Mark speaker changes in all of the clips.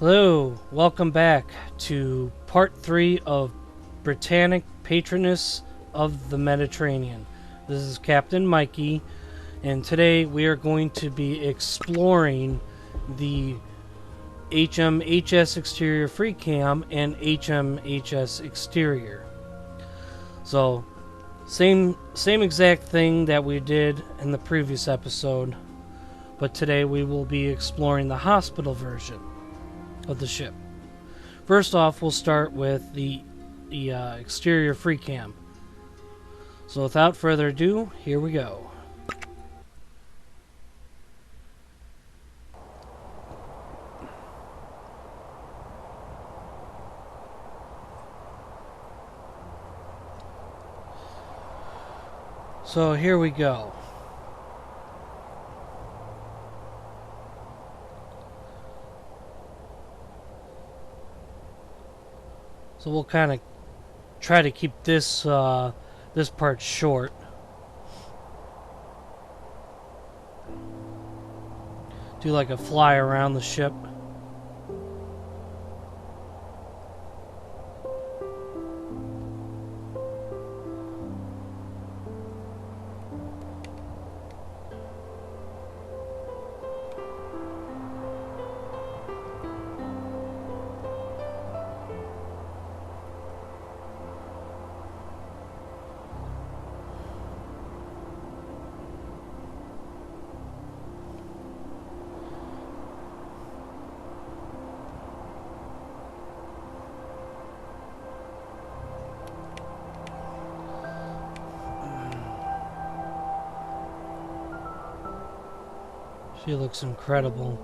Speaker 1: Hello, welcome back to part 3 of Britannic Patroness of the Mediterranean. This is Captain Mikey, and today we are going to be exploring the HMHS Exterior Free Cam and HMHS Exterior. So, same exact thing that we did in the previous episode, but today we will be exploring the hospital version of the ship. First off, we'll start with the exterior free cam. So without further ado, here we go. So here we go. So we'll kind of try to keep this this part short. Do like a fly around the ship. She looks incredible.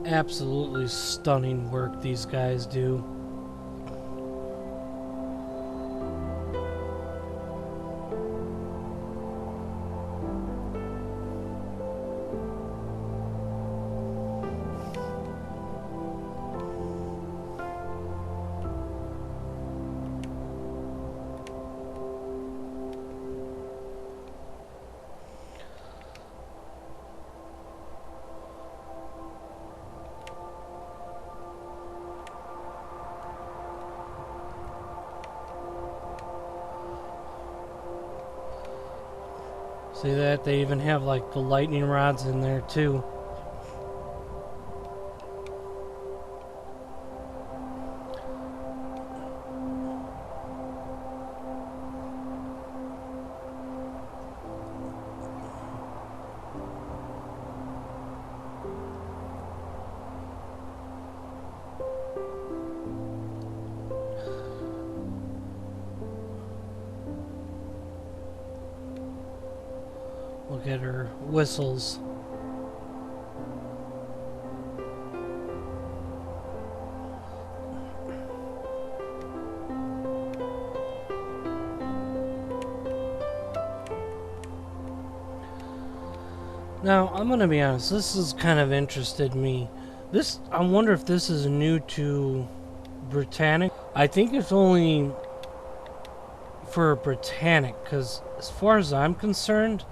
Speaker 1: Absolutely stunning work these guys do. See that? They even have like the lightning rods in there too. Look at her whistles. Now, I'm gonna be honest, this has kind of interested me. I wonder if this is new to Britannic. I think it's only for Britannic, because as far as I'm concerned,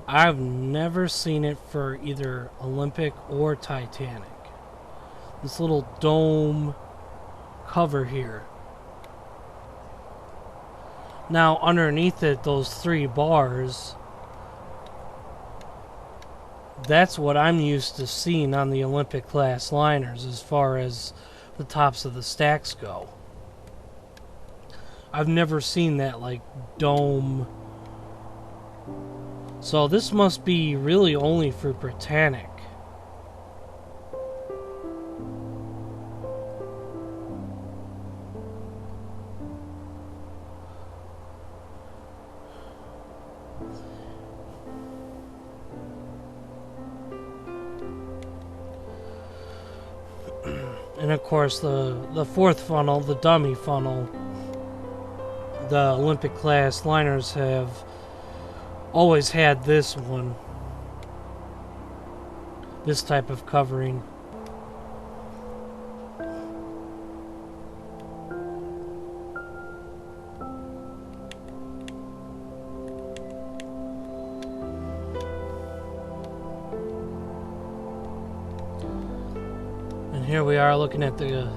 Speaker 1: I've never seen it for either Olympic or Titanic. This little dome cover here. Now, underneath it, those 3 bars, that's what I'm used to seeing on the Olympic class liners as far as the tops of the stacks go. I've never seen that like dome. So this must be really only for Britannic. And of course the 4th funnel, the dummy funnel, the Olympic class liners have always had this one. This type of covering. Here we are looking at the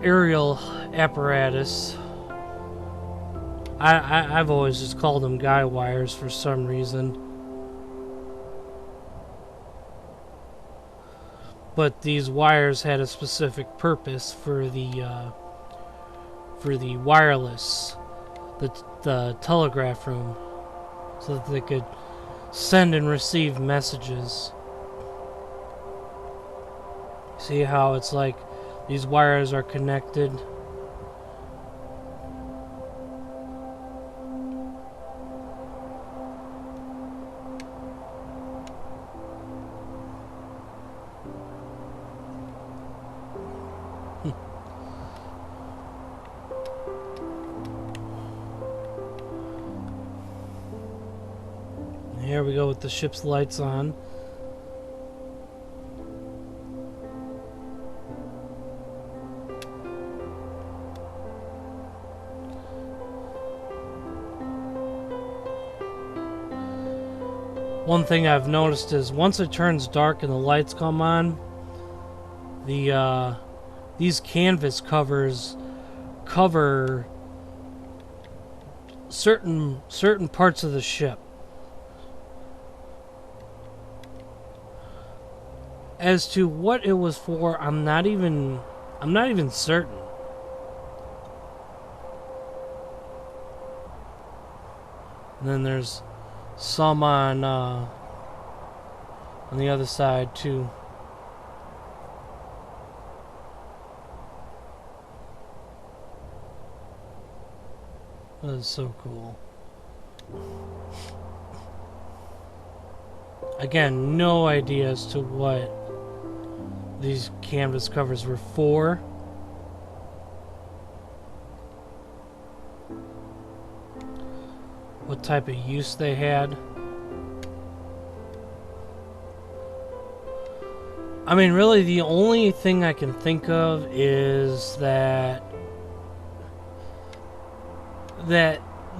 Speaker 1: aerial apparatus. I've always just called them guy wires for some reason. But these wires had a specific purpose for the wireless, the telegraph room, so that they could send and receive messages. See how it's like these wires are connected? Here we go with the ship's lights on. One thing I've noticed is once it turns dark and the lights come on, these canvas covers cover certain parts of the ship. As to what it was for, I'm not even certain. And then there's some on the other side too. That is so cool. Again, no idea as to what these canvas covers were for. What type of use they had. I mean, really, the only thing I can think of is that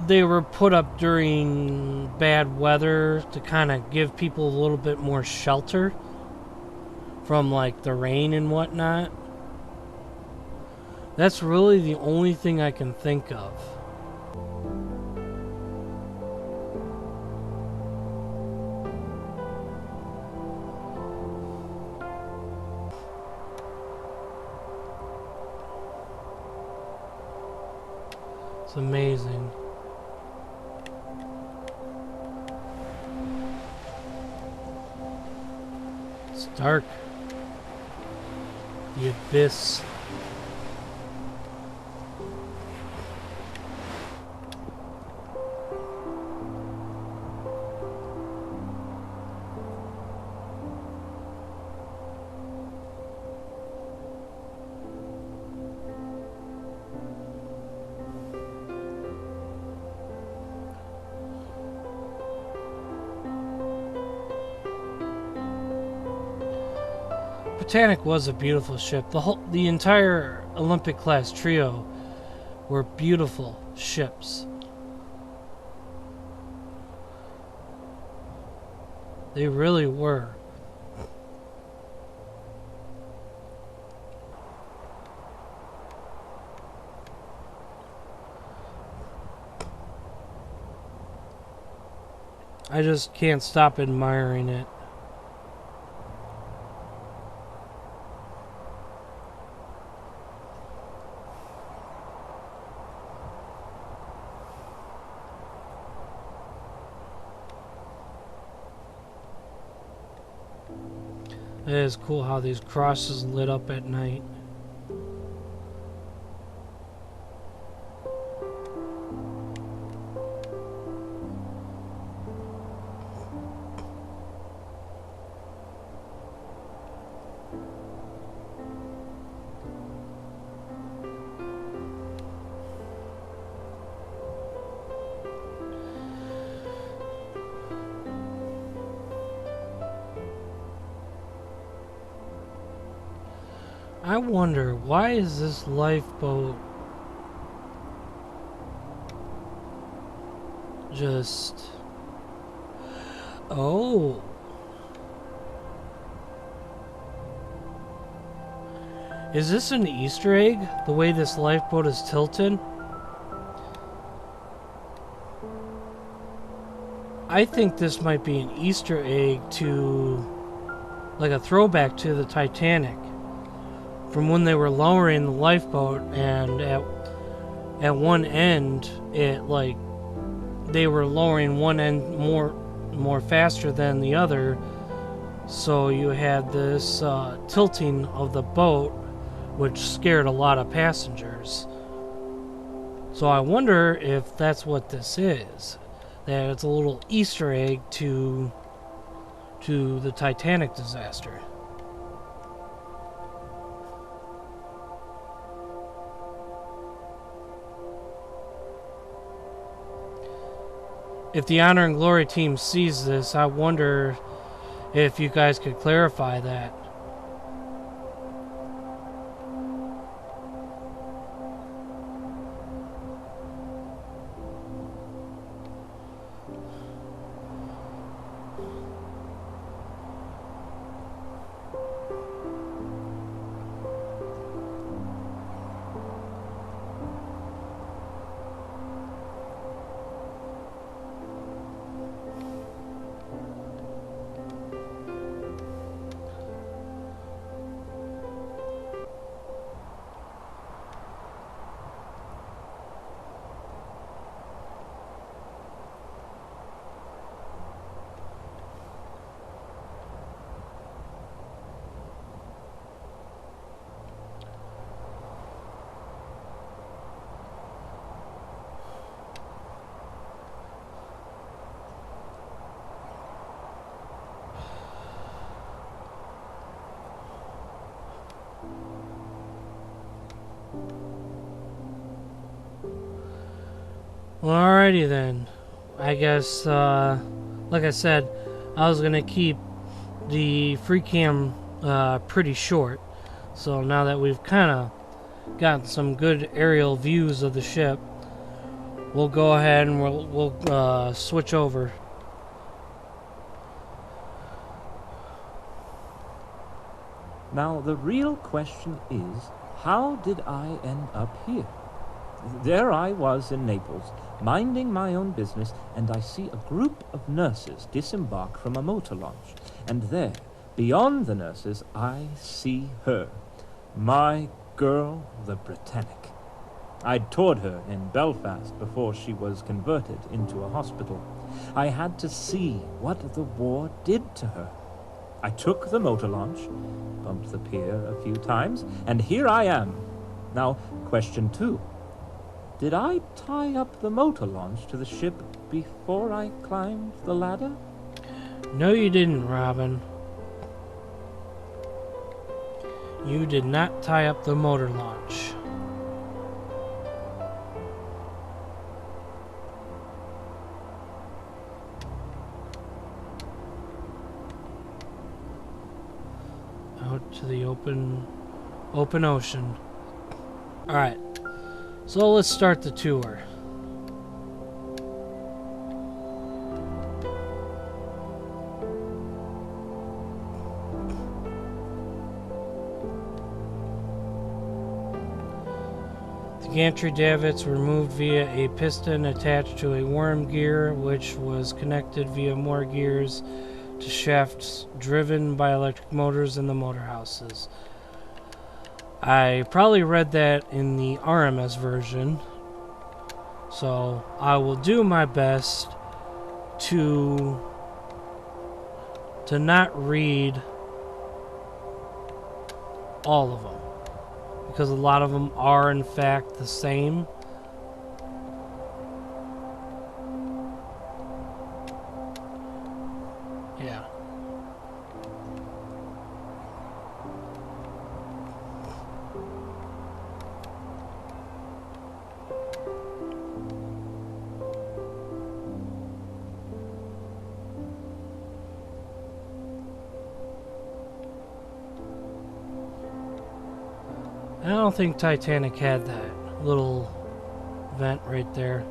Speaker 1: they were put up during bad weather to kind of give people a little bit more shelter from like the rain and whatnot. That's really the only thing I can think of. It's amazing. It's dark. The abyss. Britannic was a beautiful ship. The entire Olympic class trio were beautiful ships. They really were. I just can't stop admiring it. It is cool how these crosses lit up at night. I wonder, why is this lifeboat just... Oh. Is this an Easter egg? The way this lifeboat is tilted? I think this might be an Easter egg to, like a throwback to the Titanic, from when they were lowering the lifeboat, and at one end, it like they were lowering one end more faster than the other, so you had this tilting of the boat, which scared a lot of passengers. So I wonder if that's what this is. That it's a little Easter egg to the Titanic disaster. If the Honor and Glory team sees this, I wonder if you guys could clarify that. Well, alrighty then. I guess, like I said, I was gonna keep the free cam pretty short. So now that we've kind of gotten some good aerial views of the ship, we'll go ahead and we'll switch over.
Speaker 2: Now, the real question is, how did I end up here? There I was in Naples, minding my own business, and I see a group of nurses disembark from a motor launch. And there, beyond the nurses, I see her. My girl, the Britannic. I'd toured her in Belfast before she was converted into a hospital. I had to see what the war did to her. I took the motor launch, bumped the pier a few times, and here I am. Now, question 2. Did I tie up the motor launch to the ship before I climbed the ladder?
Speaker 1: No, you didn't, Robin. You did not tie up the motor launch. Out to the open ocean. Alright. So let's start the tour. The gantry davits were moved via a piston attached to a worm gear, which was connected via more gears to shafts driven by electric motors in the motor houses. I probably read that in the RMS version, so I will do my best to not read all of them, because a lot of them are in fact the same. Yeah. I don't think Titanic had that little vent right there.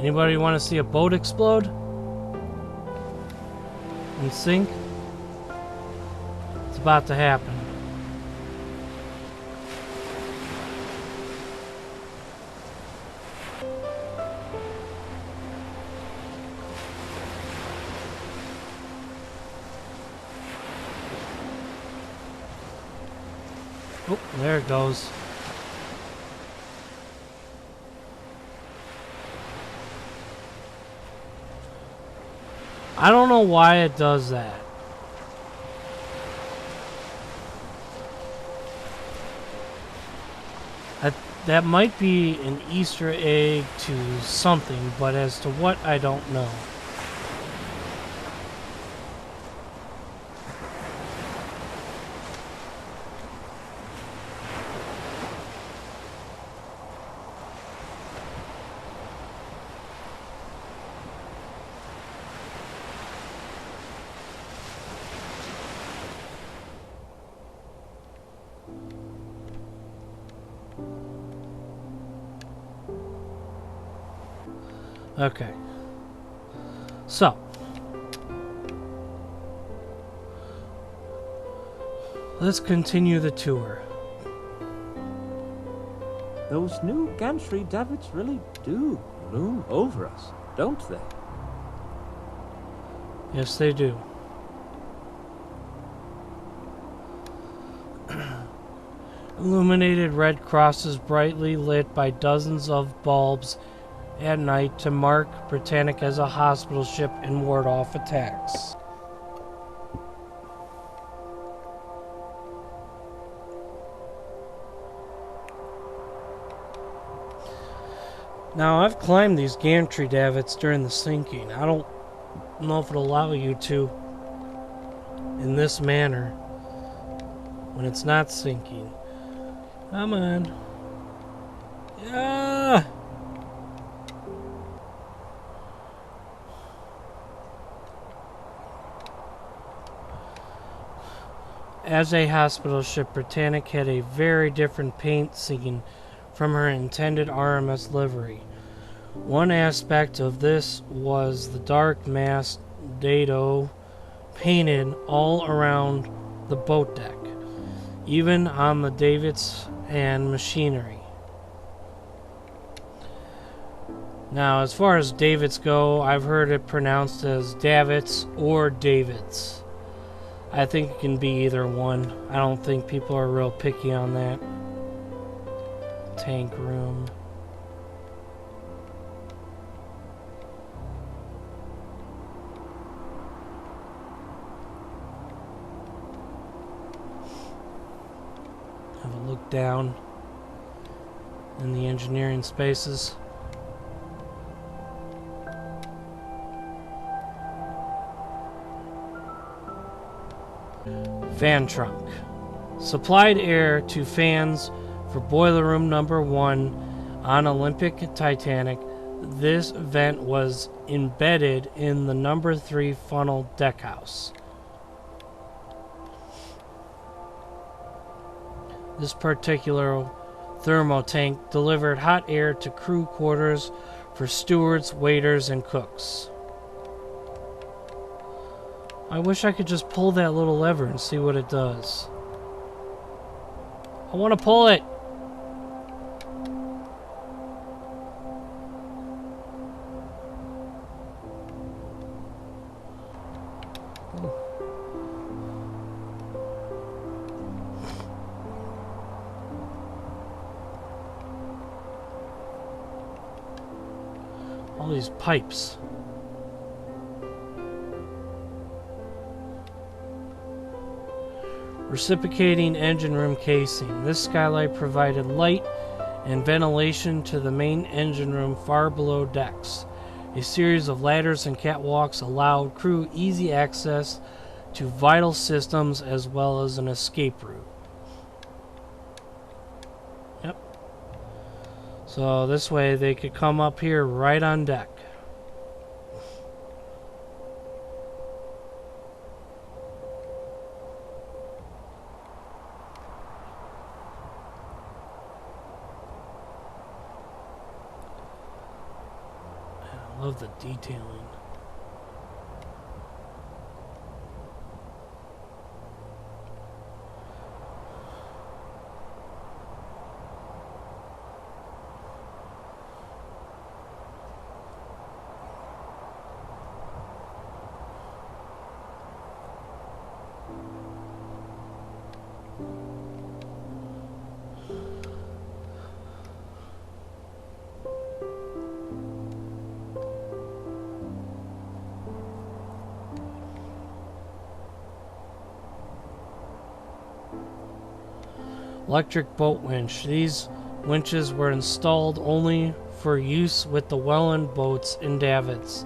Speaker 1: Anybody want to see a boat explode and sink? It's about to happen. Oh, there it goes. I don't know why it does that. That might be an Easter egg to something, but as to what, I don't know. Okay. So. Let's continue the tour.
Speaker 2: Those new gantry davits really do loom over us, don't they?
Speaker 1: Yes, they do. Illuminated red crosses brightly lit by dozens of bulbs at night to mark Britannic as a hospital ship and ward off attacks. Now, I've climbed these gantry davits during the sinking. I don't know if it'll allow you to in this manner when it's not sinking. Come on. Yeah! As a hospital ship, Britannic had a very different paint scheme from her intended RMS livery. One aspect of this was the dark mast dado painted all around the boat deck, even on the davits and machinery. Now, as far as davits go, I've heard it pronounced as davits or davits. I think it can be either one. I don't think people are real picky on that. Tank room. Have a look down in the engineering spaces. Fan trunk. Supplied air to fans for boiler room number 1 on Olympic Titanic. This vent was embedded in the number 3 funnel deckhouse. This particular thermo tank delivered hot air to crew quarters for stewards, waiters, and cooks. I wish I could just pull that little lever and see what it does. I want to pull it! All these pipes. Reciprocating engine room casing. This skylight provided light and ventilation to the main engine room far below decks. A series of ladders and catwalks allowed crew easy access to vital systems as well as an escape route. Yep. So this way they could come up here right on deck. Love the detailing. Electric boat winch. These winches were installed only for use with the Welland boats in davits.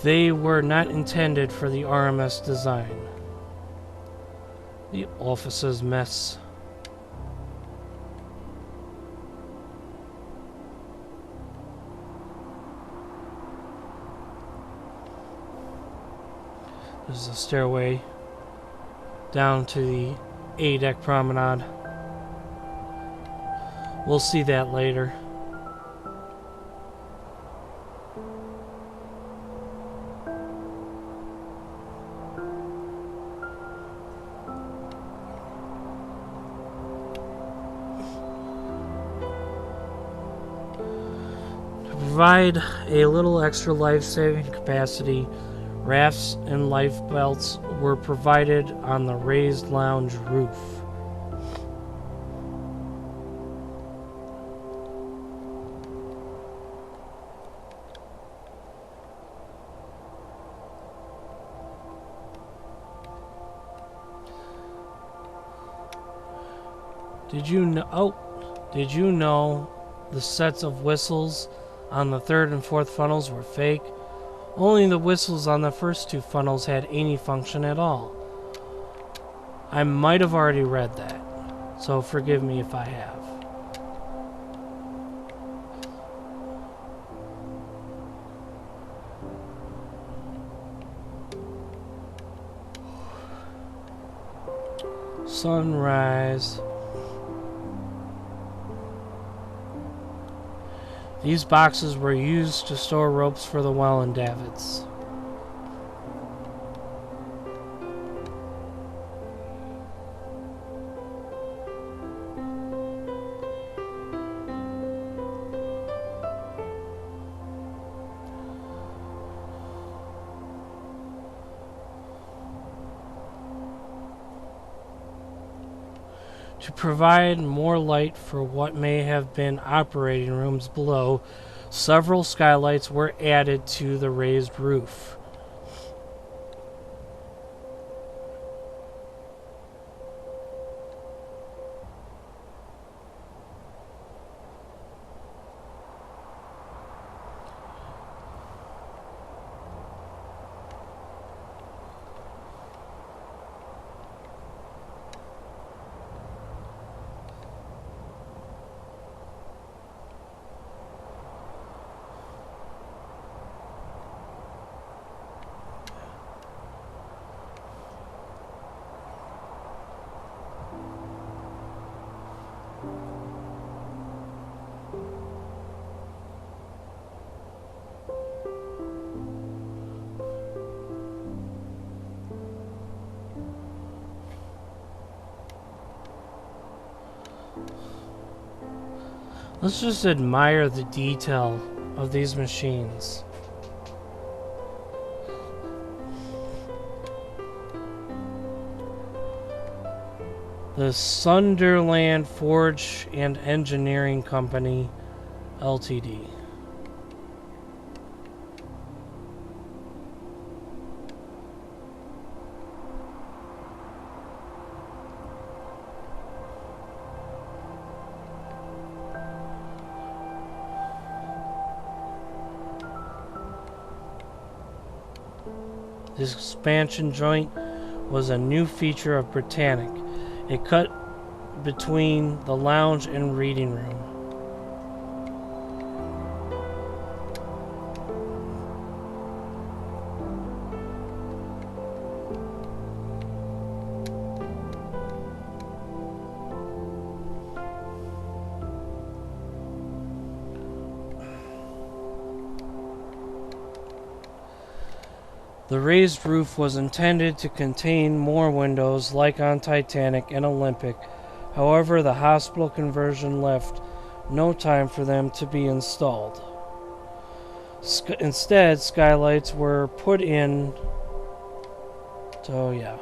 Speaker 1: They were not intended for the RMS design. The officer's mess. There's a stairway down to the A-deck promenade. We'll see that later. To provide a little extra life-saving capacity, rafts and lifebelts were provided on the raised lounge roof. Did you know the sets of whistles on the third and fourth funnels were fake? Only the whistles on the first two funnels had any function at all. I might have already read that, so forgive me if I have. Sunrise. These boxes were used to store ropes for the Welland davits. To provide more light for what may have been operating rooms below, several skylights were added to the raised roof. Let's just admire the detail of these machines. The Sunderland Forge and Engineering Company, Ltd. This expansion joint was a new feature of Britannic. It cut between the lounge and reading room. The raised roof was intended to contain more windows like on Titanic and Olympic. However, the hospital conversion left no time for them to be installed. Instead, skylights were put in. So, yeah.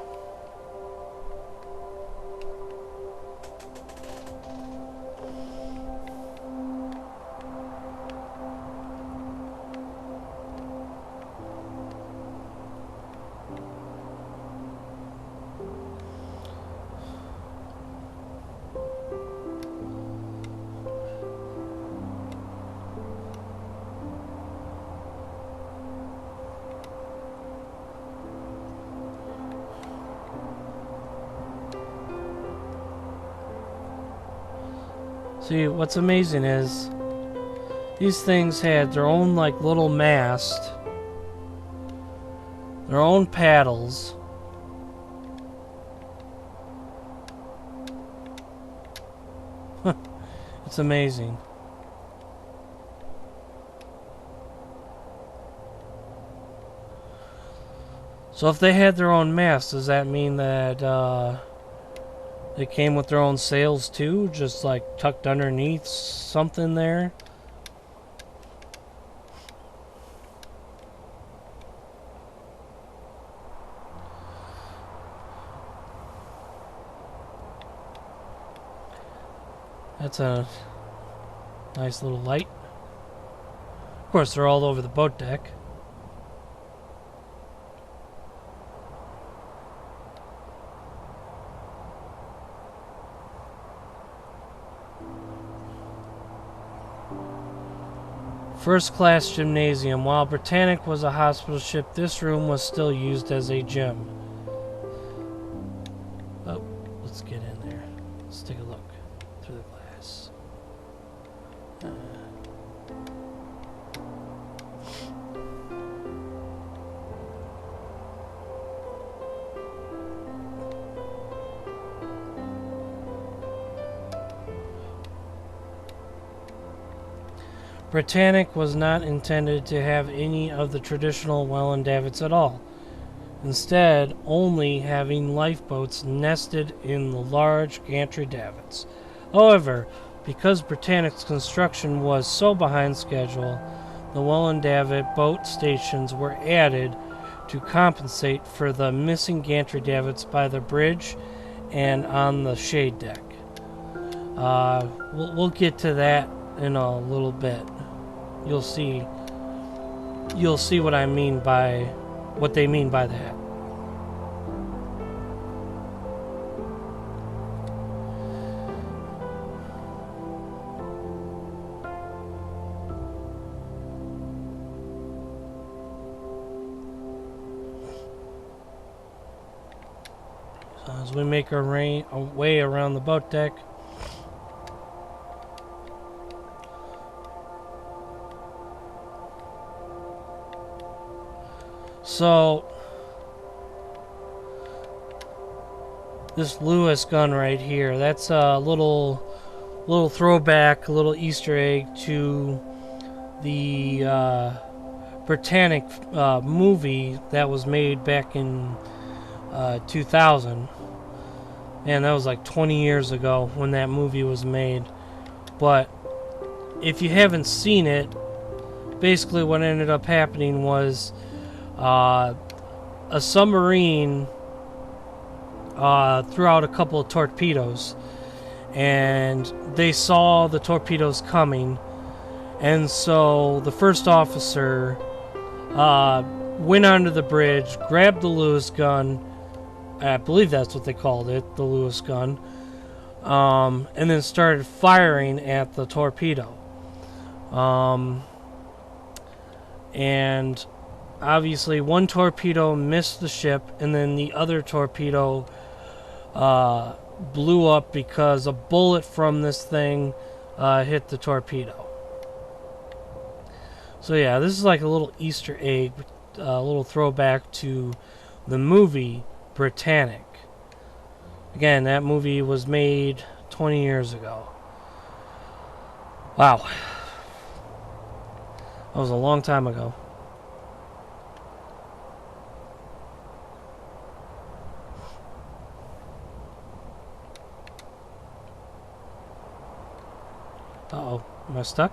Speaker 1: See, what's amazing is these things had their own like little mast, their own paddles. It's amazing. So if they had their own mast, does that mean that they came with their own sails too, just like tucked underneath something there? That's a nice little light. Of course, they're all over the boat deck. First class gymnasium. While Britannic was a hospital ship, this room was still used as a gym. Oh, let's get in there. Let's take a look through the glass. Britannic was not intended to have any of the traditional Welland davits at all. Instead, only having lifeboats nested in the large gantry davits. However, because Britannic's construction was so behind schedule, the Welland davit boat stations were added to compensate for the missing gantry davits by the bridge and on the shade deck. We'll get to that in a little bit. You'll see what I mean by what they mean by that. So as we make our way around the boat deck, so this Lewis gun right here, that's a little throwback, a little Easter egg to the Britannic movie that was made back in 2000. Man, that was like 20 years ago when that movie was made. But if you haven't seen it, basically what ended up happening was a submarine threw out a couple of torpedoes, and they saw the torpedoes coming, and so the first officer went onto the bridge, grabbed the Lewis gun, I believe that's what they called it, the Lewis gun, and then started firing at the torpedo. And obviously one torpedo missed the ship, and then the other torpedo blew up because a bullet from this thing hit the torpedo. So yeah, this is like a little Easter egg, a little throwback to the movie Britannic. Again, that movie was made 20 years ago. Wow. That was a long time ago. Uh-oh. Am I stuck?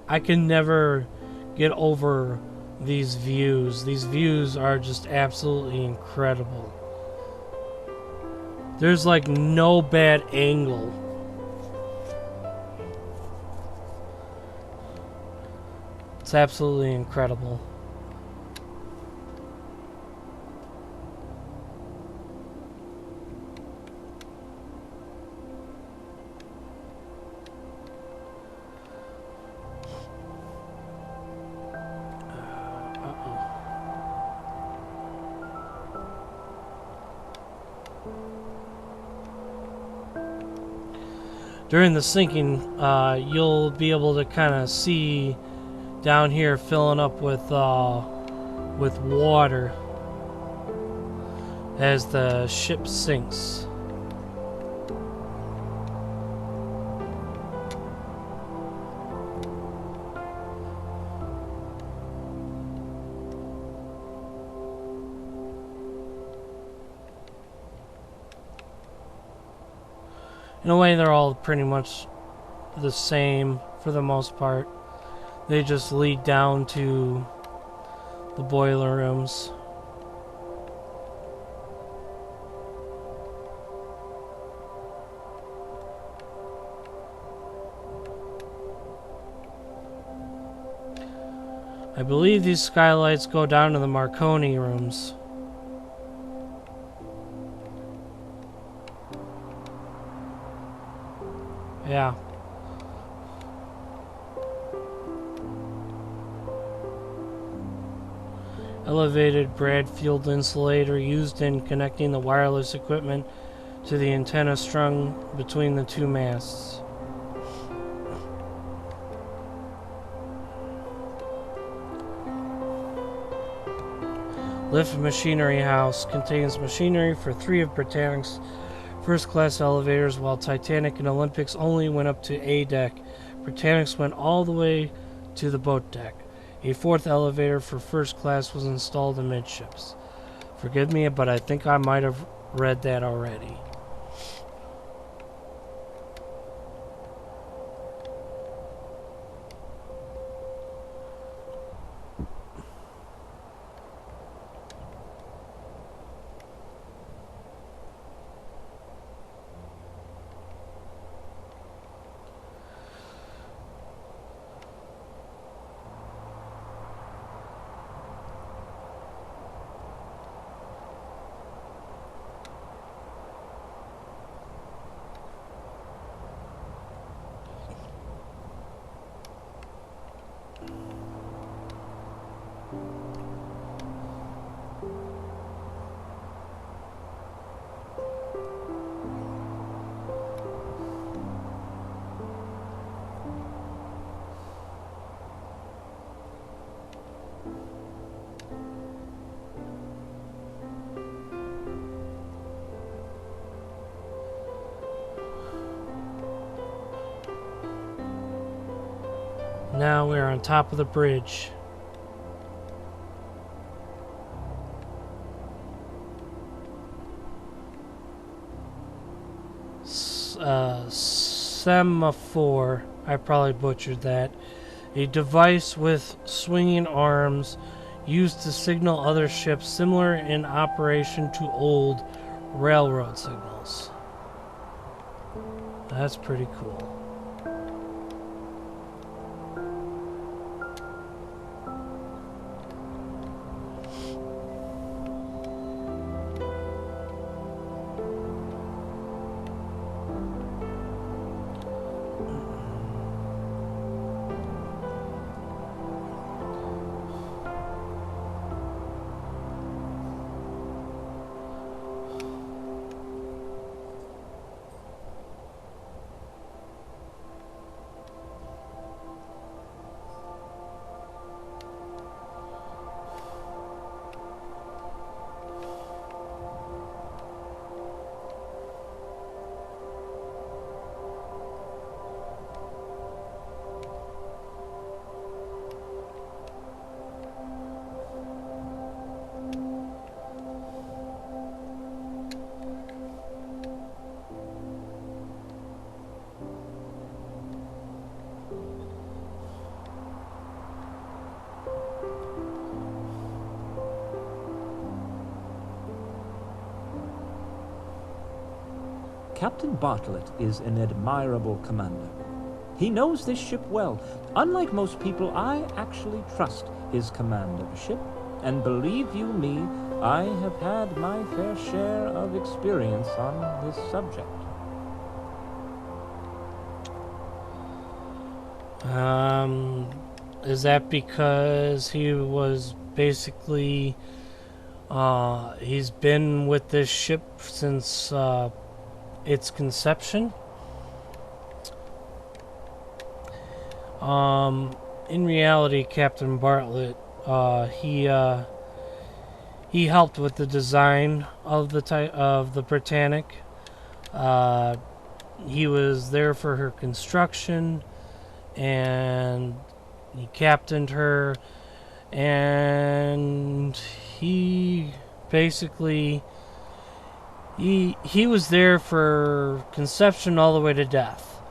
Speaker 1: I can never get over these views. These views are just absolutely incredible. There's like no bad angle. It's absolutely incredible. During the sinking, you'll be able to kind of see down here filling up with water as the ship sinks. In a way, they're all pretty much the same for the most part. They just lead down to the boiler rooms. I believe these skylights go down to the Marconi rooms. Yeah. Elevated Bradfield insulator used in connecting the wireless equipment to the antenna strung between the two masts. Lift Machinery House contains machinery for 3 of Britannic's first-class elevators, while Titanic and Olympics only went up to A deck. Britannic's went all the way to the boat deck. A 4th elevator for first class was installed amidships. Forgive me, but I think I might have read that already. Now we're on top of the bridge. Semaphore. I probably butchered that. A device with swinging arms used to signal other ships, similar in operation to old railroad signals. That's pretty cool.
Speaker 2: Captain Bartlett is an admirable commander. He knows this ship well. Unlike most people, I actually trust his command of a ship. And believe you me, I have had my fair share of experience on this subject.
Speaker 1: Is that because he was basically, he's been with this ship since, its conception? In reality, Captain Bartlett, he helped with the design of the Britannic. He was there for her construction, and he captained her, and he basically he was there for conception all the way to death.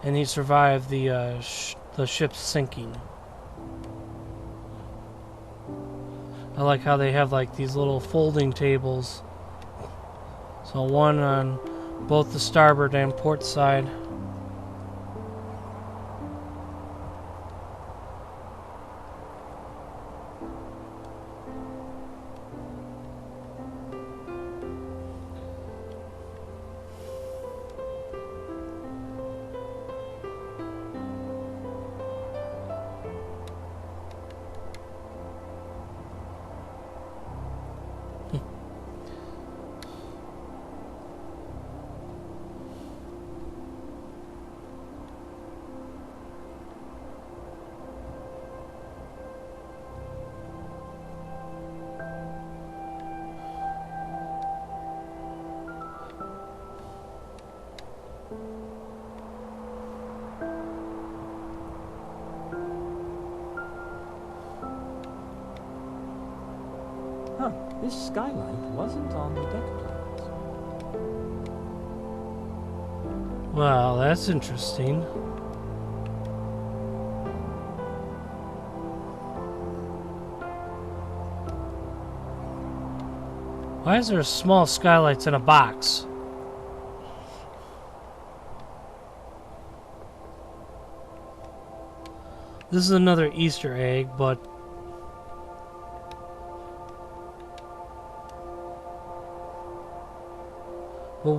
Speaker 1: And he survived the ship's sinking. I like how they have like these little folding tables. So one on both the starboard and port side.
Speaker 2: Huh, this skylight wasn't on the deck plans.
Speaker 1: Well, that's interesting. Why is there small skylights in a box? This is another Easter egg, but well,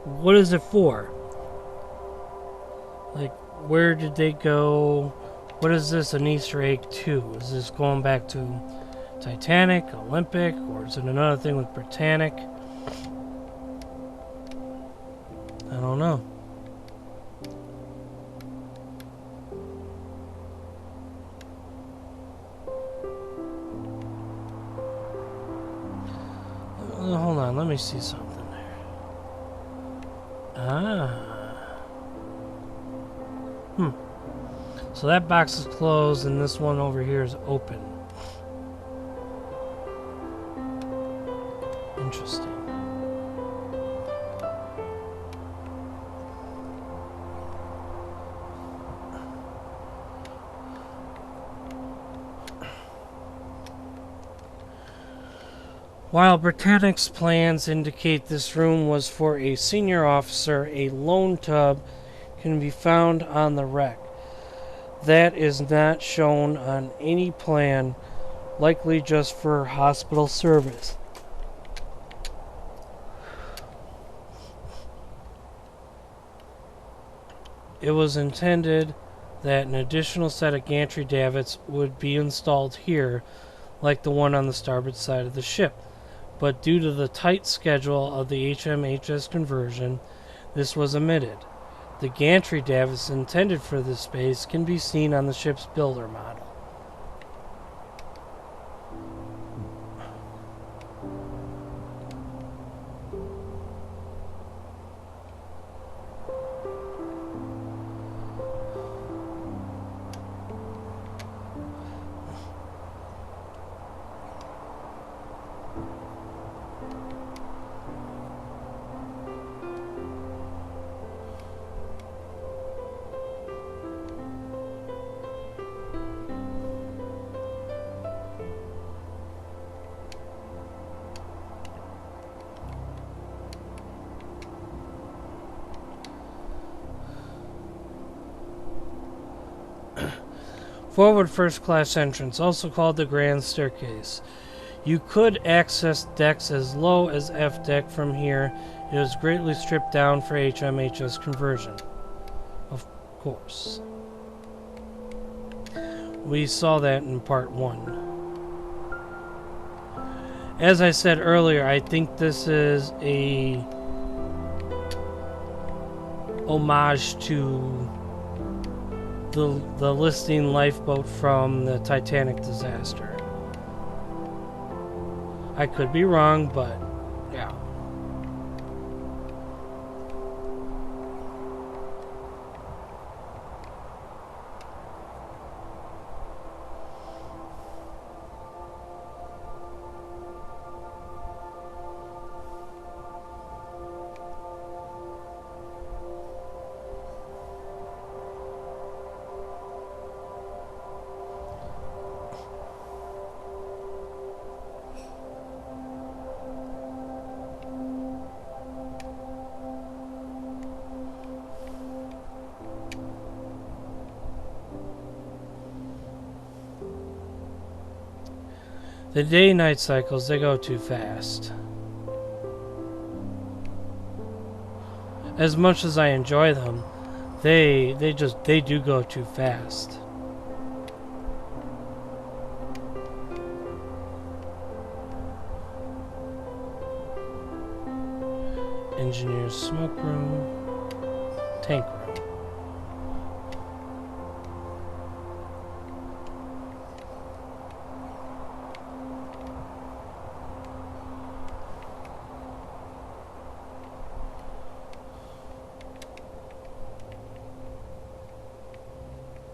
Speaker 1: what is it for? Like, where did they go? What is this an Easter egg to? Is this going back to Titanic, Olympic, or is it another thing with Britannic? I don't know. Hold on, let me see something there. So that box is closed and this one over here is open. Interesting. While Britannic's plans indicate this room was for a senior officer, a lone tub can be found on the wreck. That is not shown on any plan, likely just for hospital service. It was intended that an additional set of gantry davits would be installed here, like the one on the starboard side of the ship. But due to the tight schedule of the HMHS conversion, this was omitted. The gantry davits intended for this space can be seen on the ship's builder model. Forward first class entrance, also called the Grand Staircase. You could access decks as low as F deck from here. It was greatly stripped down for HMHS conversion. Of course. We saw that in part 1. As I said earlier, I think this is a homage to the listing lifeboat from the Titanic disaster. I could be wrong, but yeah. The day-night cycles, they go too fast. As much as I enjoy them, they do go too fast. Engineer's smoke room, tank room.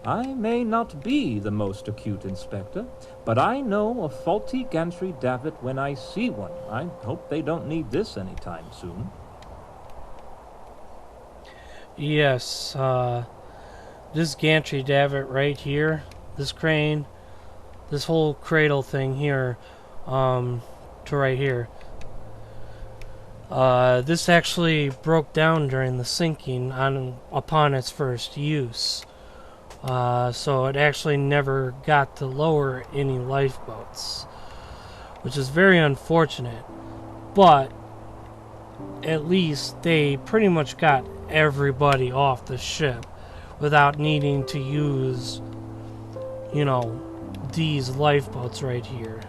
Speaker 2: I may not be the most acute inspector, but I know a faulty gantry davit when I see one. I hope they don't need this anytime soon.
Speaker 1: Yes, this gantry davit right here, this crane, this whole cradle thing here, to right here. This actually broke down during the sinking upon its first use. So it actually never got to lower any lifeboats, which is very unfortunate, but at least they pretty much got everybody off the ship without needing to use, you know, these lifeboats right here.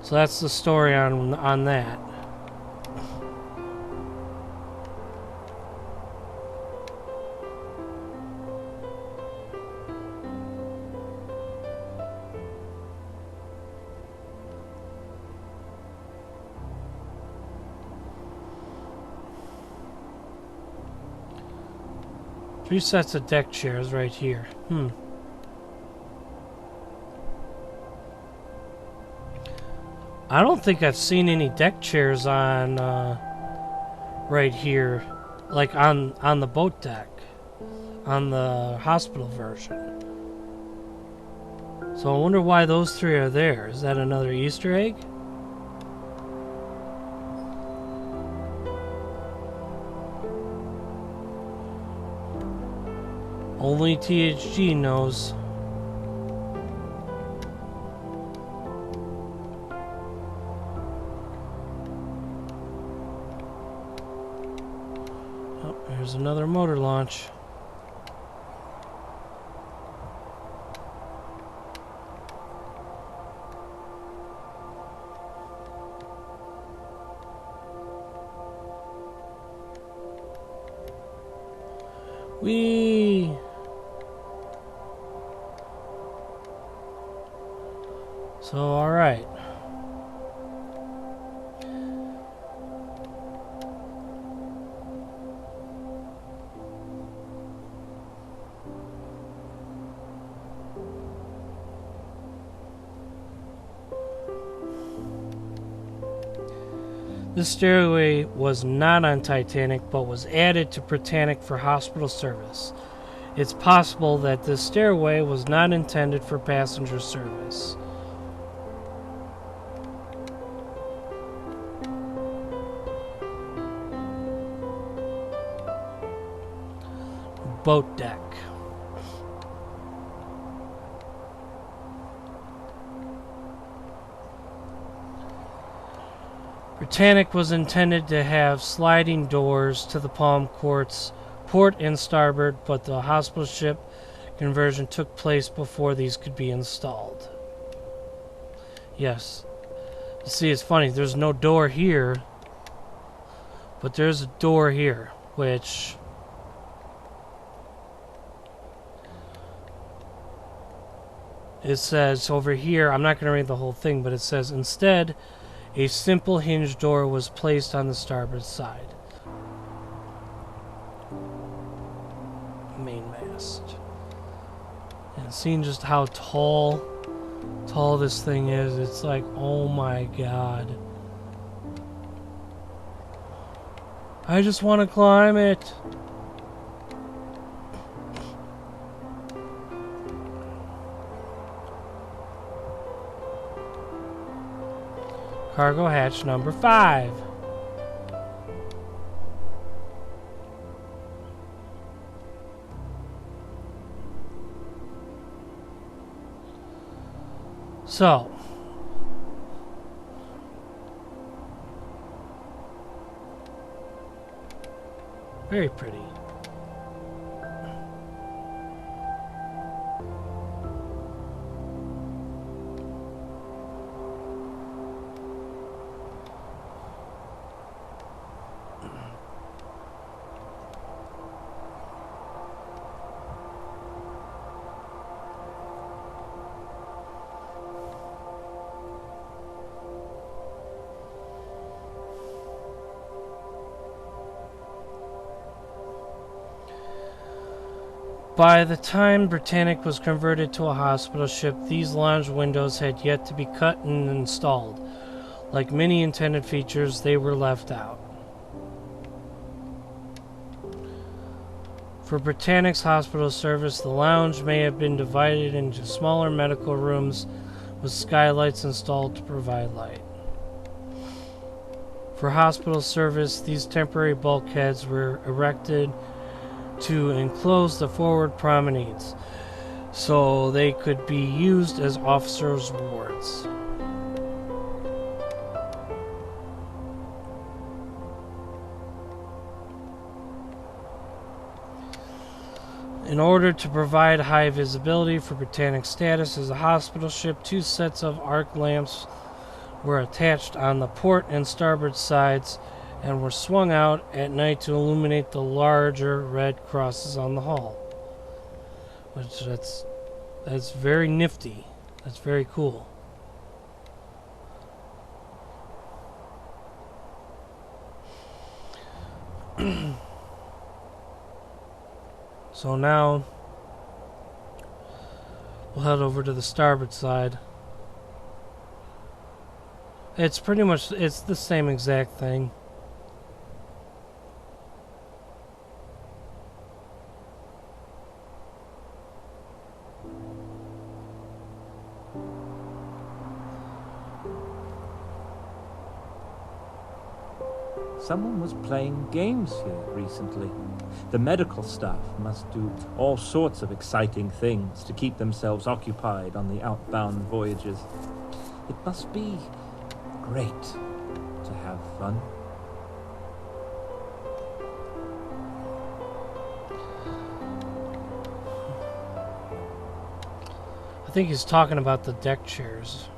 Speaker 1: So that's the story on that. Three sets of deck chairs right here. I don't think I've seen any deck chairs on right here, like on the boat deck, on the hospital version. So I wonder why those three are there. Is that another Easter egg? Only THG knows. Oh, there's another motor launch. Whee! So, alright. This stairway was not on Titanic, but was added to Britannic for hospital service. It's possible that this stairway was not intended for passenger service. boat deck. Britannic was intended to have sliding doors to the Palm Courts port and starboard, but the hospital ship conversion took place before these could be installed. Yes. See, it's funny. There's no door here, but there's a door here, which it says over here, I'm not going to read the whole thing, but it says, instead, a simple hinge door was placed on the starboard side. Main mast. And seeing just how tall this thing is, it's like, oh my god. I just want to climb it. Cargo hatch number 5. So, very pretty. By the time Britannic was converted to a hospital ship, these lounge windows had yet to be cut and installed. Like many intended features, they were left out. For Britannic's hospital service, the lounge may have been divided into smaller medical rooms with skylights installed to provide light. For hospital service, these temporary bulkheads were erected to enclose the forward promenades, so they could be used as officers' wards. In order to provide high visibility for Britannic's status as a hospital ship, 2 sets of arc lamps were attached on the port and starboard sides and were swung out at night to illuminate the larger red crosses on the hull. Which that's very nifty. That's very cool. So now we'll head over to the starboard side. It's pretty much, it's the same exact thing.
Speaker 2: Someone was playing games here recently. The medical staff must do all sorts of exciting things to keep themselves occupied on the outbound voyages. It must be great to have fun.
Speaker 1: I think he's talking about the deck chairs.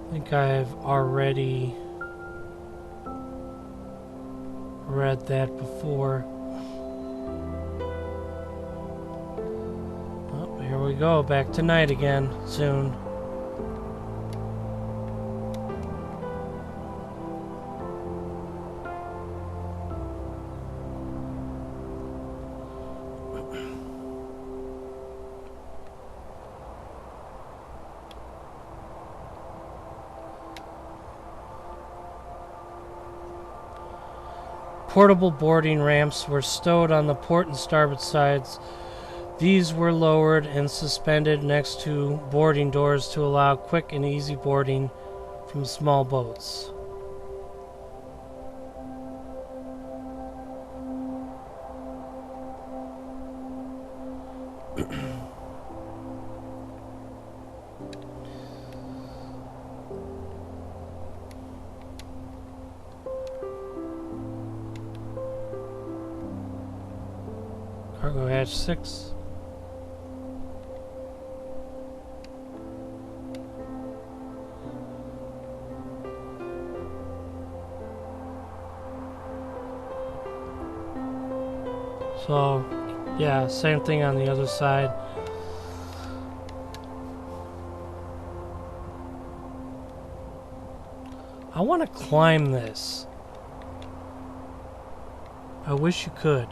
Speaker 1: I think I've already read that before. Oh, here we go, back to night again, soon. Portable boarding ramps were stowed on the port and starboard sides. These were lowered and suspended next to boarding doors to allow quick and easy boarding from small boats. Cargo hatch 6. So, yeah, same thing on the other side. I want to climb this. I wish you could.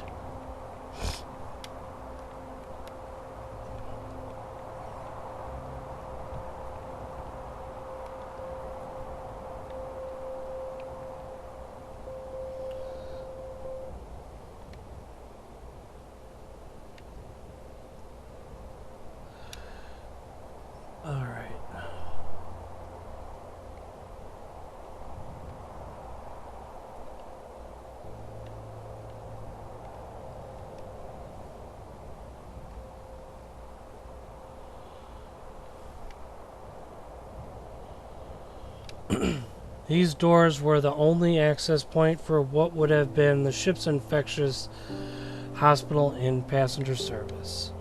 Speaker 1: These doors were the only access point for what would have been the ship's infectious hospital and passenger service.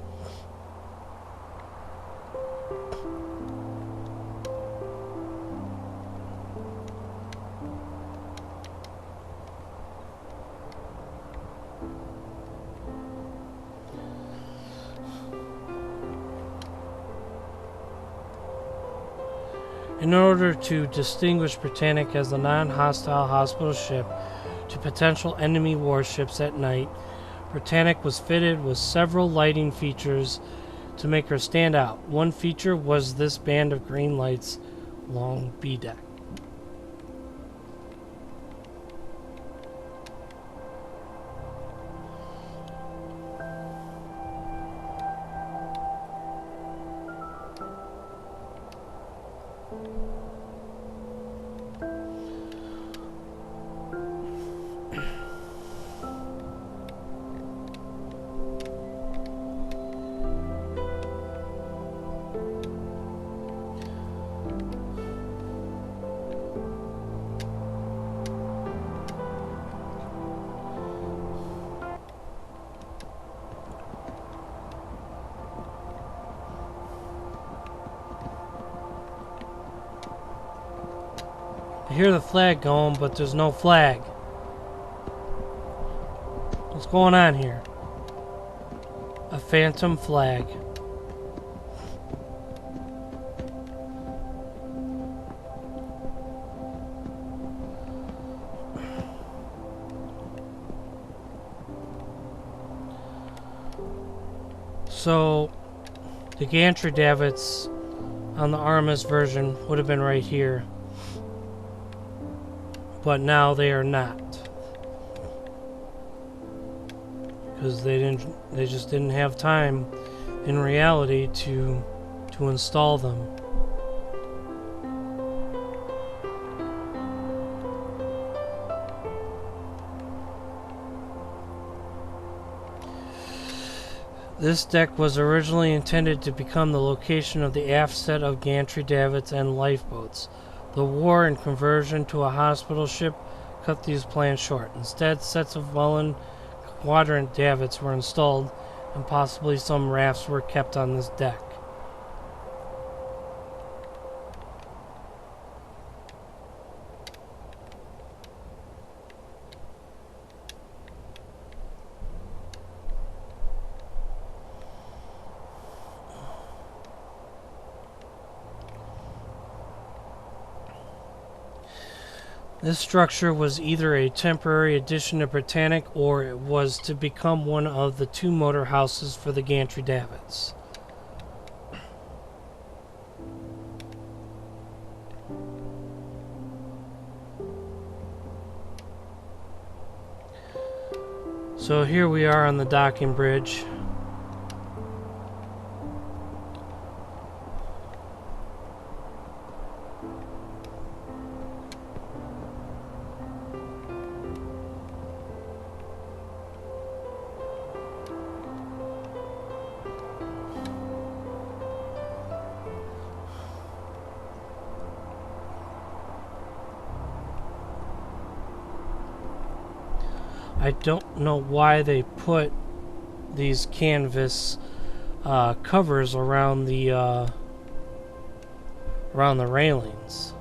Speaker 1: In order to distinguish Britannic as a non-hostile hospital ship to potential enemy warships at night, Britannic was fitted with several lighting features to make her stand out. One feature was this band of green lights along B deck. I hear the flag going, but there's no flag. What's going on here? A phantom flag. So, the gantry davits on the Artemis version would have been right here. But now they are not, because they just didn't have time in reality to install them. This deck was originally intended to become the location of the aft set of gantry davits and lifeboats. The war and conversion to a hospital ship cut these plans short. Instead, sets of Welland quadrant davits were installed, and possibly some rafts were kept on this deck. This structure was either a temporary addition to Britannic, or it was to become one of the two motor houses for the gantry davits. So here we are on the docking bridge. I don't know why they put these canvas covers around the railings.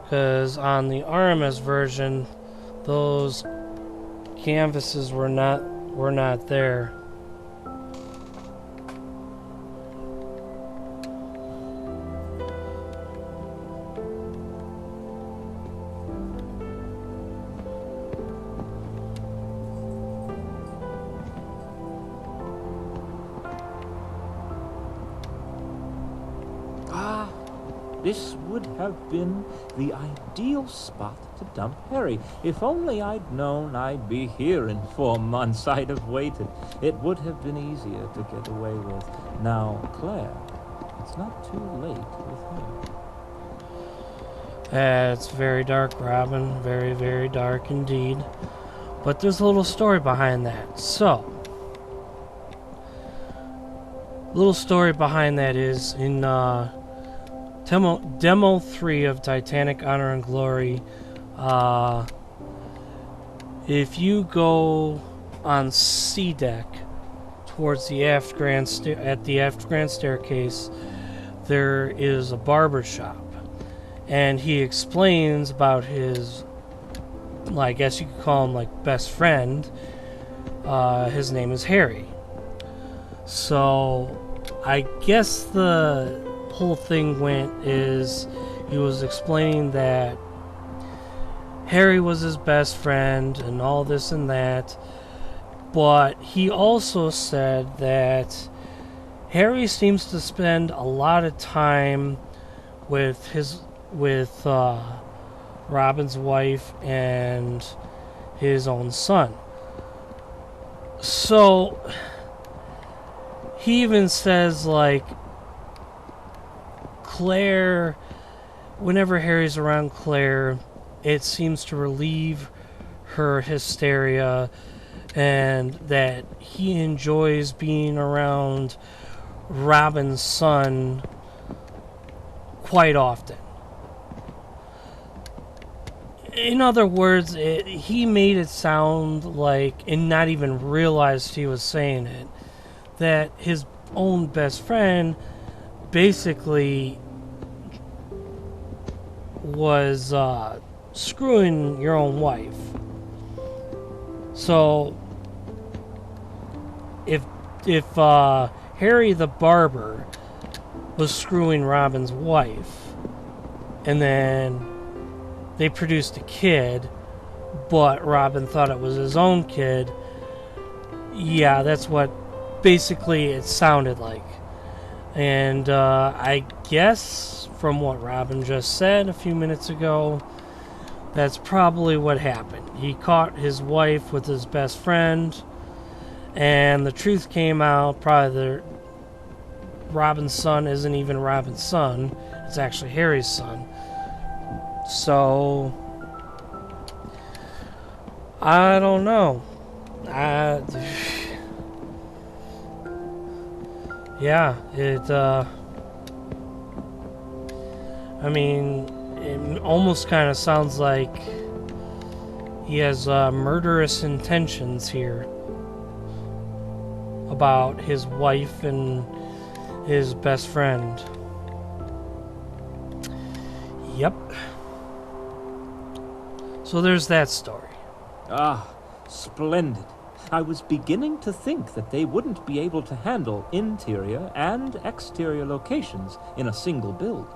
Speaker 1: Because on the RMS version, those canvases were not there.
Speaker 2: This would have been the ideal spot to dump Harry. If only I'd known I'd be here in 4 months, I'd have waited. It would have been easier to get away with. Now, Claire, it's not too late with her.
Speaker 1: It's very dark, Robin. Very, very dark indeed. But there's a little story behind that. So, little story behind that is in Demo 3 of Titanic Honor and Glory. If you go on C deck towards the aft grand staircase, there is a barber shop, and he explains about his, I guess you could call him like best friend. His name is Harry. So I guess the whole thing went is he was explaining that Harry was his best friend and all this and that, but he also said that Harry seems to spend a lot of time with Robin's wife and his own son. So he even says, like, Claire, whenever Harry's around Claire, it seems to relieve her hysteria, and that he enjoys being around Robin's son quite often. In other words, he made it sound like, and not even realized he was saying it, that his own best friend basically was screwing your own wife. So if Harry the barber was screwing Robin's wife, and then they produced a kid, but Robin thought it was his own kid, yeah, that's what basically it sounded like. And I guess from what Robin just said a few minutes ago, that's probably what happened. He caught his wife with his best friend, and the truth came out. Probably Robin's son isn't even Robin's son. It's actually Harry's son. So, I don't know. Yeah, I mean, it almost kind of sounds like he has murderous intentions here about his wife and his best friend. Yep. So there's that story.
Speaker 2: Ah, splendid. I was beginning to think that they wouldn't be able to handle interior and exterior locations in a single build.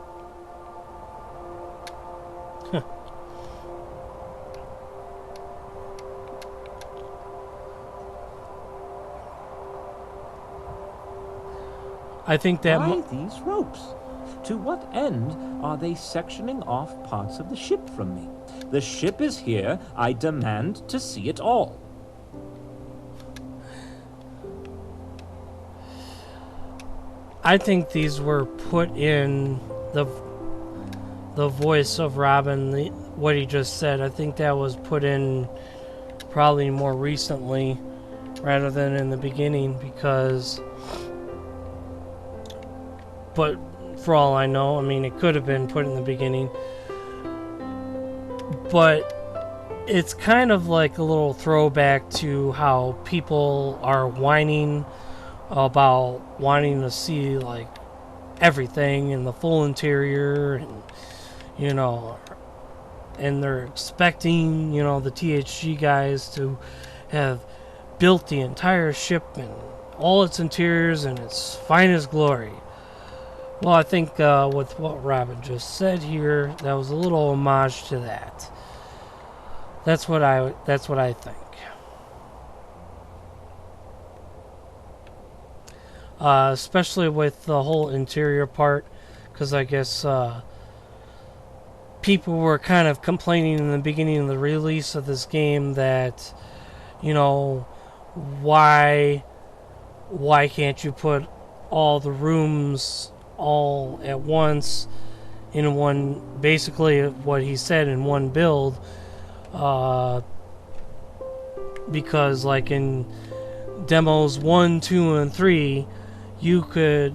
Speaker 1: I think that
Speaker 2: Why these ropes? To what end are they sectioning off parts of the ship from me? The ship is here. I demand to see it all.
Speaker 1: I think these were put in the voice of Robin, what he just said. I think that was put in probably more recently rather than in the beginning, because, but for all I know, I mean, it could have been put in the beginning, but it's kind of like a little throwback to how people are whining about wanting to see like everything in the full interior, and you know, and they're expecting, you know, the THG guys to have built the entire ship and all its interiors in its finest glory. Well, I think with what Robin just said here, that was a little homage to that. That's what I think. Especially with the whole interior part, because I guess people were kind of complaining in the beginning of the release of this game that, you know, why can't you put all the rooms all at once in one, basically what he said, in one build, because like in demos 1, 2, and 3, you could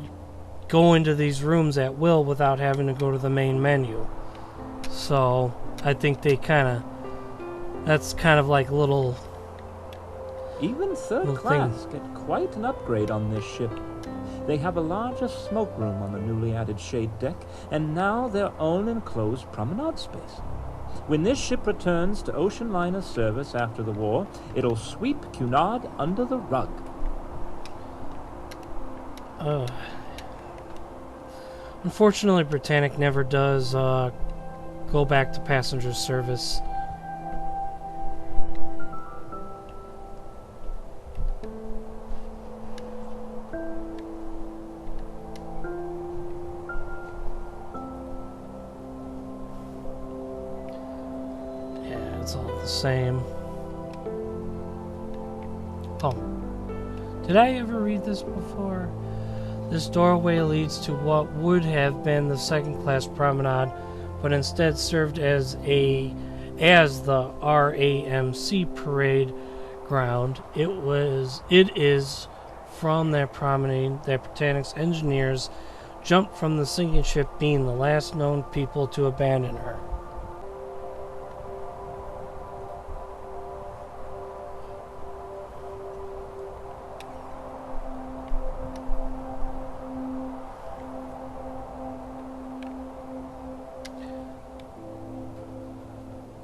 Speaker 1: go into these rooms at will without having to go to the main menu. So I think they that's kind of like a little...
Speaker 2: Even third class get quite an upgrade on this ship. They have a larger smoke room on the newly added shade deck, and now their own enclosed promenade space. When this ship returns to ocean liner service after the war, it'll sweep Cunard under the rug.
Speaker 1: Unfortunately, Britannic never does go back to passenger service. Yeah, it's all the same. Oh. Did I ever read this before? This doorway leads to what would have been the second-class promenade, but instead served as the RAMC parade ground. It is from that promenade that Britannic's engineers jumped from the sinking ship, being the last known people to abandon her.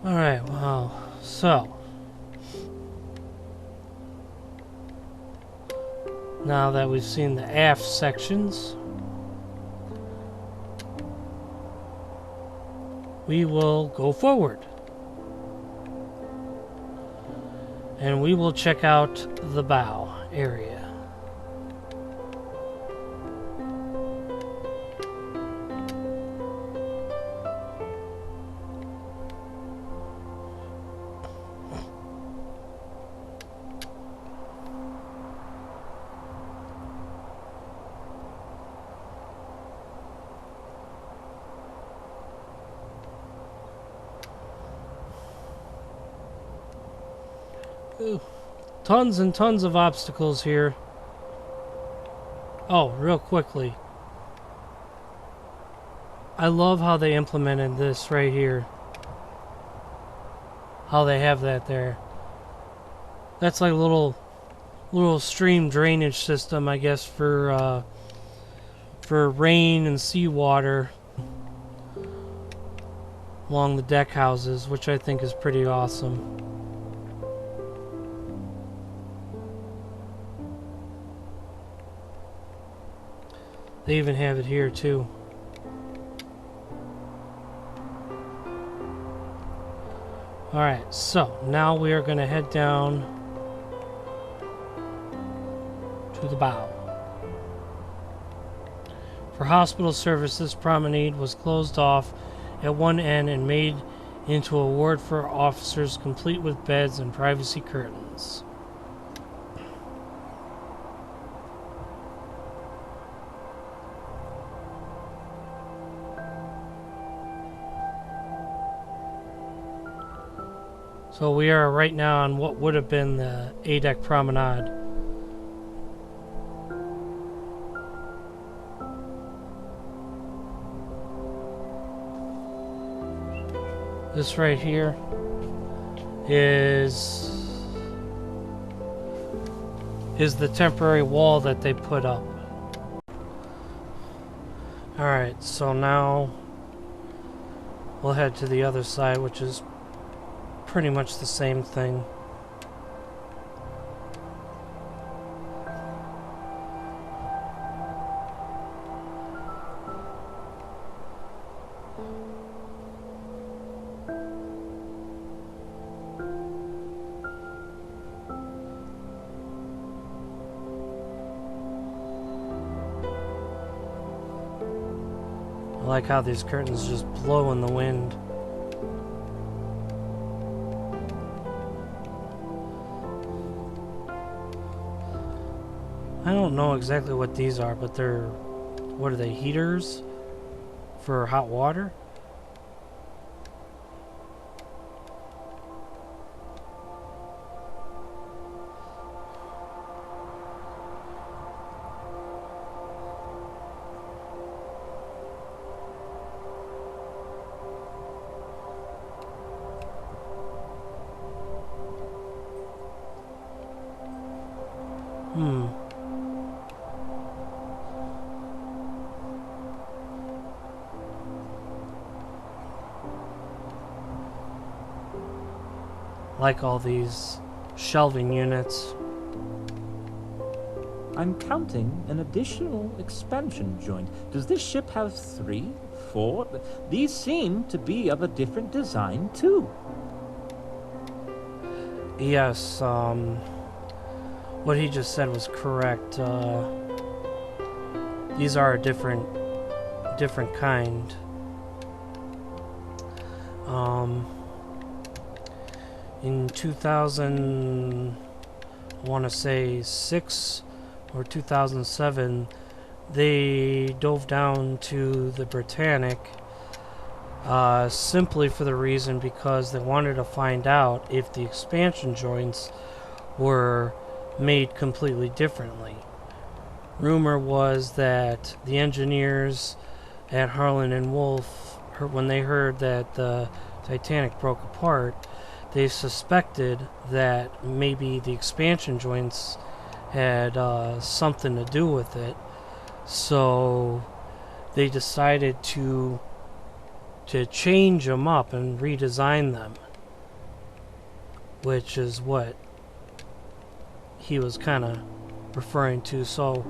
Speaker 1: Alright, well, so now that we've seen the aft sections, we will go forward and we will check out the bow area. Ooh, tons and tons of obstacles here. Oh, real quickly, I love how they implemented this right here. How they have that there. That's like a little stream drainage system, I guess, for rain and seawater along the deck houses, which I think is pretty awesome. They even have it here too. Alright, so now we are going to head down to the bow. For hospital service, this promenade was closed off at one end and made into a ward for officers, complete with beds and privacy curtains. So we are right now on what would have been the A-deck promenade. This right here is the temporary wall that they put up. Alright, so now we'll head to the other side, which is pretty much the same thing. I like how these curtains just blow in the wind. I don't know exactly what these are, but they're, what are they, heaters for hot water? Like all these shelving units.
Speaker 2: I'm counting an additional expansion joint. Does this ship have 3, 4? These seem to be of a different design, too.
Speaker 1: Yes, what he just said was correct. These are a different kind. In 2000, I want to say 6 or 2007, they dove down to the Britannic simply for the reason because they wanted to find out if the expansion joints were made completely differently. Rumor was that the engineers at Harland and Wolff, when they heard that the Titanic broke apart, they suspected that maybe the expansion joints had something to do with it. So they decided to change them up and redesign them, which is what he was kind of referring to. So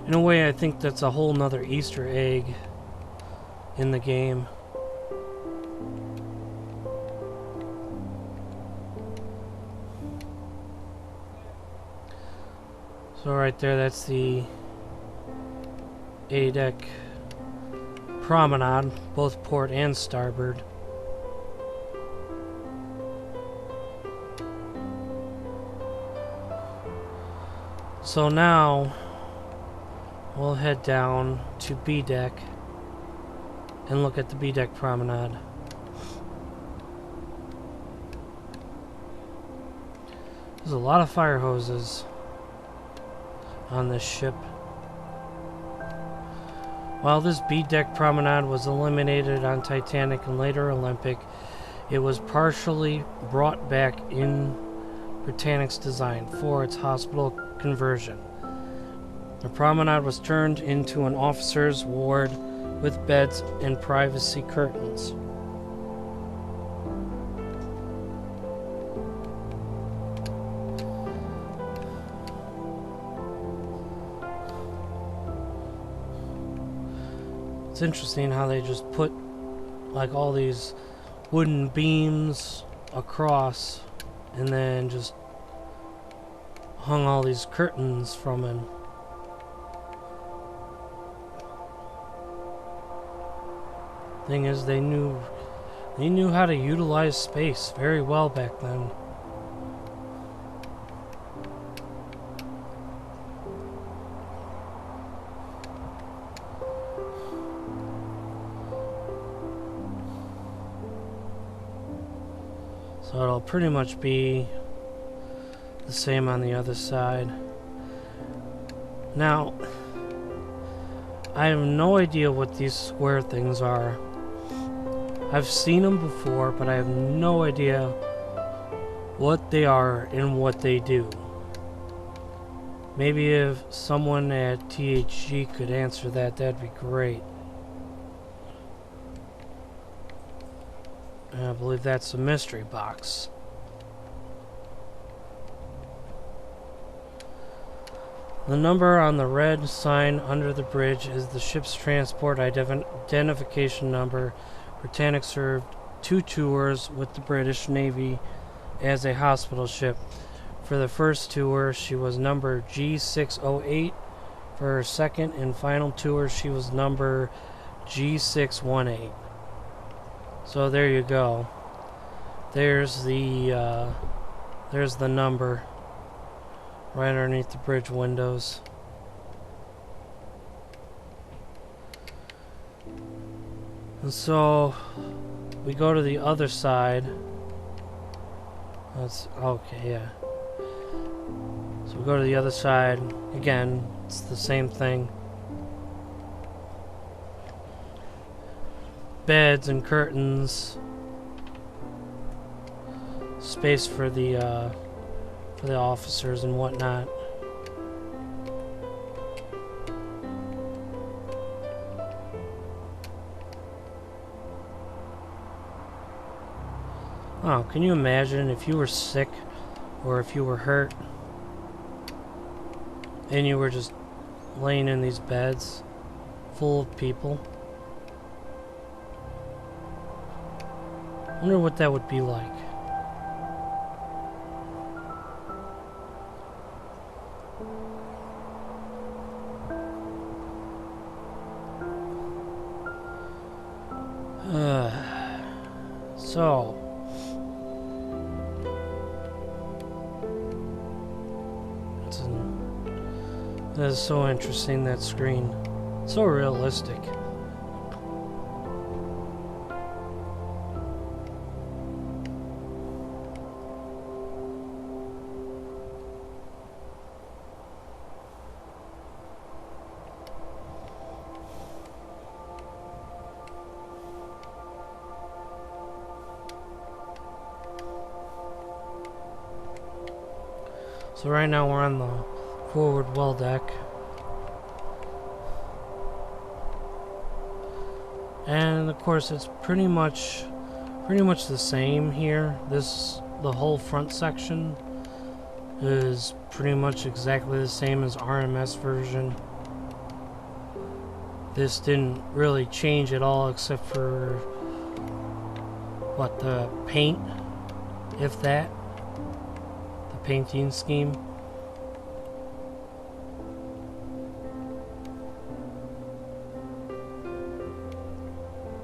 Speaker 1: in a way, I think that's a whole nother Easter egg in the game. So right there, that's the A-deck promenade, both port and starboard. So now we'll head down to B-deck and look at the B-deck promenade. There's a lot of fire hoses on this ship. While this B-deck promenade was eliminated on Titanic and later Olympic, it was partially brought back in Britannic's design for its hospital conversion. The promenade was turned into an officer's ward with beds and privacy curtains. It's interesting how they just put like all these wooden beams across and then just hung all these curtains from him. Thing is, they knew how to utilize space very well back then. So it'll pretty much be the same on the other side. Now, I have no idea what these square things are. I've seen them before, but I have no idea what they are and what they do. Maybe if someone at THG could answer that, that'd be great. And I believe that's a mystery box. The number on the red sign under the bridge is the ship's transport identification number. Britannic served 2 tours with the British Navy as a hospital ship. For the first tour, she was number G608. For her second and final tour, she was number G618. So there you go. There's the number right underneath the bridge windows. And so we go to the other side. That's okay, yeah. So we go to the other side. Again, it's the same thing. Beds and curtains. Space for the officers and whatnot. Oh, can you imagine if you were sick or if you were hurt and you were just laying in these beds full of people? I wonder what that would be like. So that is so interesting, that screen. So realistic. So right now we're on the forward well deck. And of course it's pretty much the same here. The whole front section is pretty much exactly the same as RMS version. This didn't really change at all except for what, the paint, if that. Painting scheme.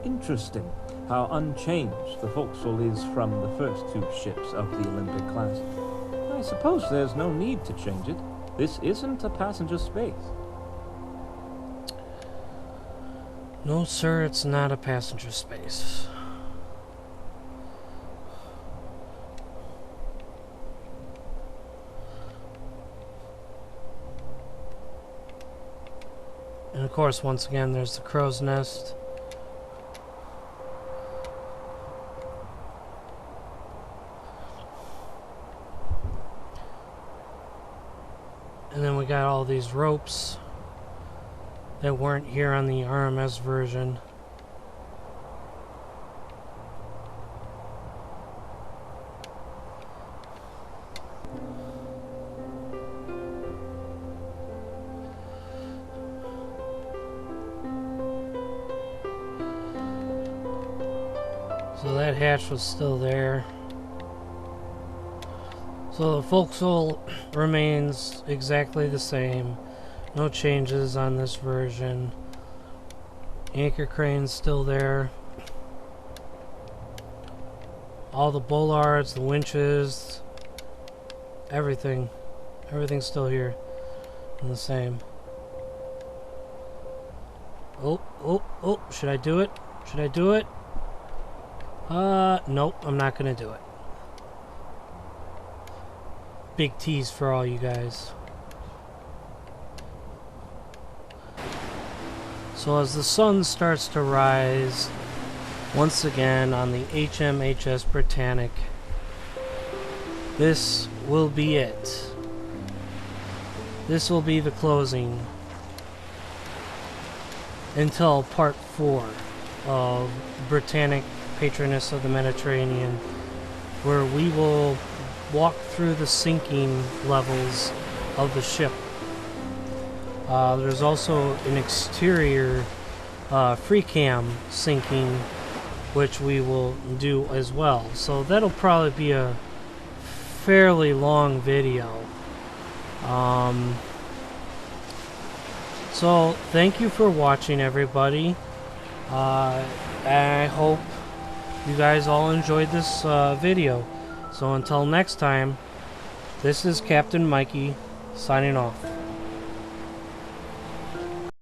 Speaker 2: Interesting how unchanged the forecastle is from the first 2 ships of the Olympic class. I suppose there's no need to change it. This isn't a passenger space.
Speaker 1: No, sir, it's not a passenger space. And of course, once again, there's the crow's nest. And then we got all these ropes that weren't here on the RMS version. So that hatch was still there. So the forecastle remains exactly the same. No changes on this version. Anchor crane's still there. All the bollards, the winches, everything. Everything's still here. And the same. Oh, oh, oh, should I do it? Should I do it? Nope, I'm not gonna do it. Big tease for all you guys. So as the sun starts to rise, once again on the HMHS Britannic, this will be it. This will be the closing until part 4 of Britannic Patroness of the Mediterranean, where we will walk through the sinking levels of the ship. There's also an exterior free cam sinking, which we will do as well. So that'll probably be a fairly long video. So thank you for watching, everybody. I hope you guys all enjoyed this video. So until next time, this is Captain Mikey signing off.